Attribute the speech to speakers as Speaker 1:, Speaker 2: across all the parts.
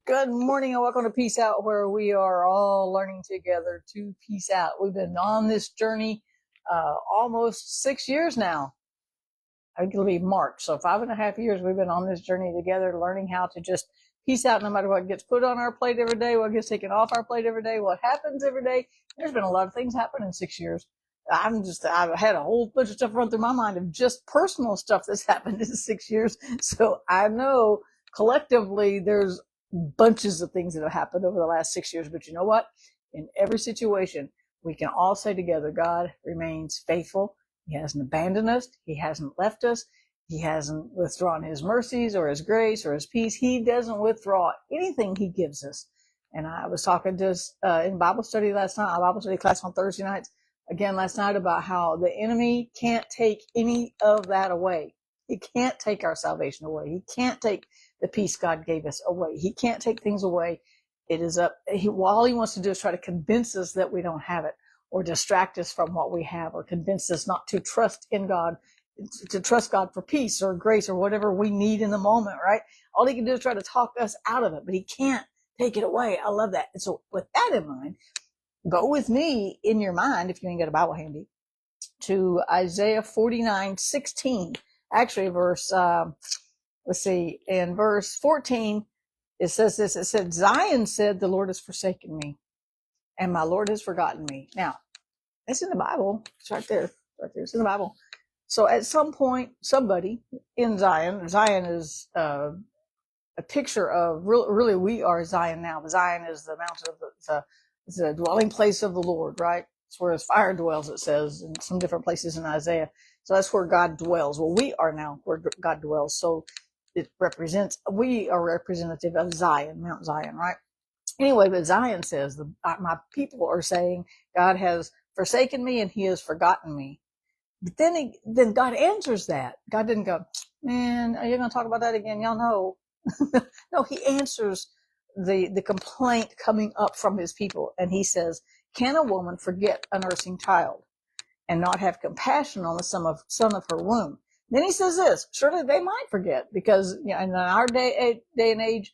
Speaker 1: Good morning and welcome to Peace Out, where we are all learning together to peace out. We've been on this journey almost 6 years now. I think it'll be March. So 5.5 years we've been on this journey together, learning how to just peace out no matter what gets put on our plate every day, what gets taken off our plate every day, what happens every day. There's been a lot of things happen in 6 years. I've had a whole bunch of stuff run through my mind of just personal stuff that's happened in 6 years. So I know collectively there's bunches of things that have happened over the last 6 years. But you know what? In every situation, we can all say together, God remains faithful. He hasn't abandoned us. He hasn't left us. He hasn't withdrawn his mercies or his grace or his peace. He doesn't withdraw anything he gives us. And I was talking to us in Bible study last night, a Bible study class on Thursday nights, again last night, about how the enemy can't take any of that away. He can't take our salvation away. He can't take the peace God gave us away. He can't take things away. It is up. All he wants to do is try to convince us that we don't have it, or distract us from what we have, or convince us not to trust in God, to trust God for peace or grace or whatever we need in the moment, right? All he can do is try to talk us out of it, but he can't take it away. I love that. And so with that in mind, go with me in your mind, if you ain't got a Bible handy, to Isaiah 49:16. Actually, in verse 14, it says this. It said, Zion said, the Lord has forsaken me, and my Lord has forgotten me. Now, it's in the Bible. It's right there. Right there. It's in the Bible. So at some point, somebody in Zion is a picture of, really, we are Zion now. Zion is the mountain of it's a dwelling place of the Lord, right? It's where his fire dwells, it says, in some different places in Isaiah. So that's where God dwells. Well, we are now where God dwells. So we are representative of Zion, Mount Zion, right? Anyway, but Zion says, my people are saying, God has forsaken me and he has forgotten me. But then God answers that. God didn't go, man, are you going to talk about that again? Y'all know. No, he answers the complaint coming up from his people. And he says, can a woman forget a nursing child and not have compassion on the son of her womb? Then he says this, surely they might forget, because in our day and age,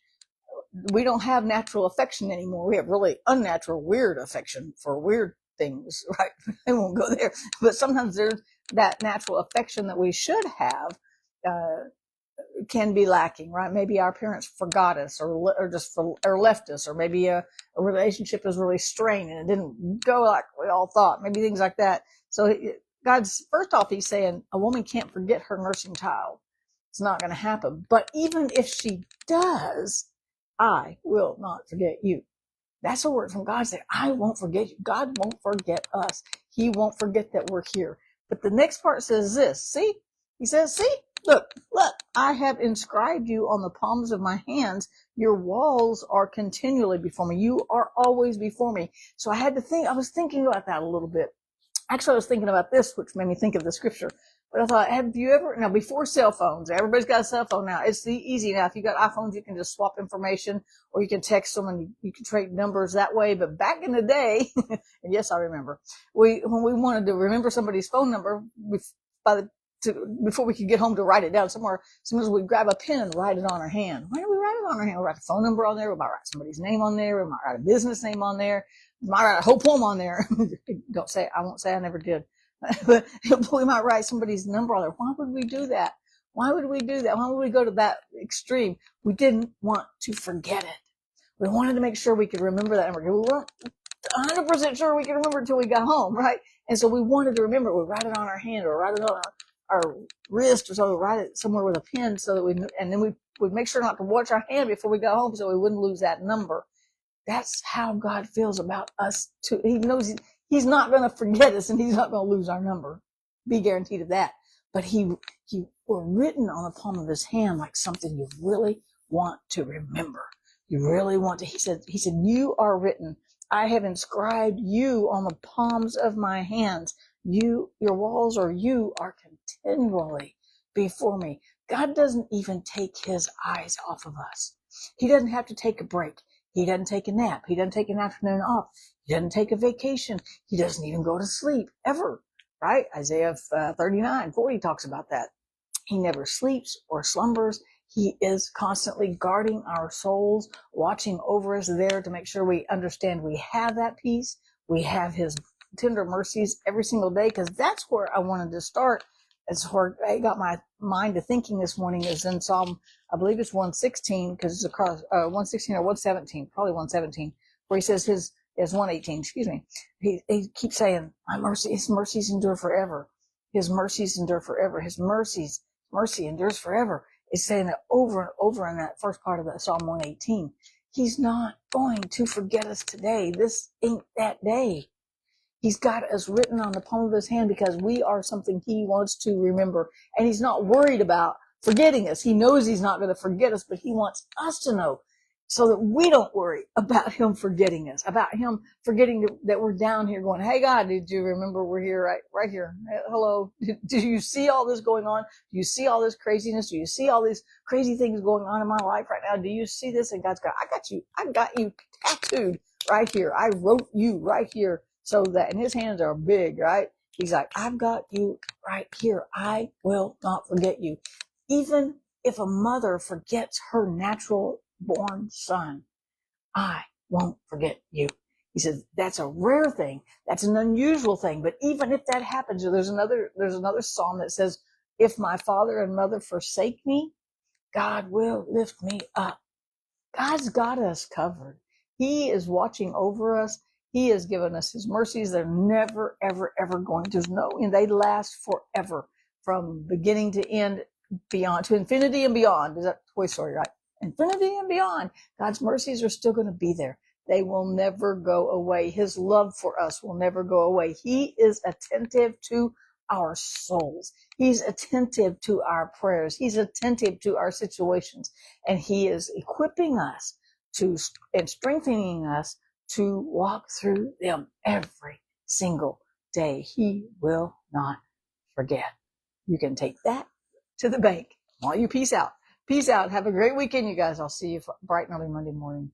Speaker 1: we don't have natural affection anymore. We have really unnatural, weird affection for weird things, right? I won't go there. But sometimes there's that natural affection that we should have, can be lacking, right? Maybe our parents forgot us or left us, or maybe a relationship is really strained and it didn't go like we all thought, maybe things like that. So first off, he's saying a woman can't forget her nursing child. It's not going to happen. But even if she does, I will not forget you. That's a word from God saying, I won't forget you. God won't forget us. He won't forget that we're here. But the next part says this. See? He says, see? Look, I have inscribed you on the palms of my hands. Your walls are continually before me. You are always before me. So I was thinking about that a little bit. Actually, I was thinking about this, which made me think of the scripture. But I thought, have you ever, now before cell phones, everybody's got a cell phone now. It's easy now. If you got iPhones, you can just swap information, or you can text them and you can trade numbers that way. But back in the day, and yes, I remember, when we wanted to remember somebody's phone number, before we could get home to write it down somewhere, sometimes we'd grab a pen and write it on our hand. Why do we write it on our hand? We write the phone number on there. We might write somebody's name on there. We might write a business name on there. We might write a whole poem on there. I won't say I never did. But we might write somebody's number on there. Why would we do that? Why would we do that? Why would we go to that extreme? We didn't want to forget it. We wanted to make sure we could remember that number. We weren't 100% sure we could remember it until we got home, right? And so we wanted to remember it. We write it on our hand or write it on our wrist, or so we write it somewhere with a pen, and then we would make sure not to watch our hand before we got home so we wouldn't lose that number. That's how God feels about us too. He knows he's not going to forget us, and he's not going to lose our number. Be guaranteed of that. But he were written on the palm of his hand like something you really want to remember. You really want to. He said, you are written. I have inscribed you on the palms of my hands. Your walls, or you are continually before me. God doesn't even take his eyes off of us. He doesn't have to take a break. He doesn't take a nap. He doesn't take an afternoon off. He doesn't take a vacation. He doesn't even go to sleep ever, right? Isaiah 39:40 talks about that. He never sleeps or slumbers. He is constantly guarding our souls, watching over us there to make sure we understand we have that peace. We have his tender mercies every single day, because that's where I wanted to start. It's where I got my mind to thinking this morning, is in Psalm, I believe it's 116, because it's across 116 or 117, probably 117, where he says his 118, excuse me. He keeps saying, his mercies endure forever. His mercies endure forever. His mercy endures forever. It's saying that over and over in that first part of that Psalm 118. He's not going to forget us today. This ain't that day. He's got us written on the palm of his hand because we are something he wants to remember. And he's not worried about forgetting us. He knows he's not going to forget us, but he wants us to know so that we don't worry about him forgetting us, about him forgetting that we're down here going, hey, God, did you remember we're here right here? Hello. Do you see all this going on? Do you see all this craziness? Do you see all these crazy things going on in my life right now? Do you see this? And God's got, I got you tattooed right here. I wrote you right here. So that, and his hands are big, right? He's like, I've got you right here. I will not forget you. Even if a mother forgets her natural born son, I won't forget you. He says, that's a rare thing. That's an unusual thing. But even if that happens, there's another psalm that says, if my father and mother forsake me, God will lift me up. God's got us covered. He is watching over us. He has given us his mercies. They're never, ever, ever going to and they last forever, from beginning to end, beyond, to infinity and beyond. Is that Toy Story, right? Infinity and beyond. God's mercies are still going to be there. They will never go away. His love for us will never go away. He is attentive to our souls. He's attentive to our prayers. He's attentive to our situations. And he is equipping us and strengthening us to walk through them every single day. He will not forget. You can take that to the bank. While you peace out. Peace out. Have a great weekend, you guys. I'll see you bright and early Monday morning.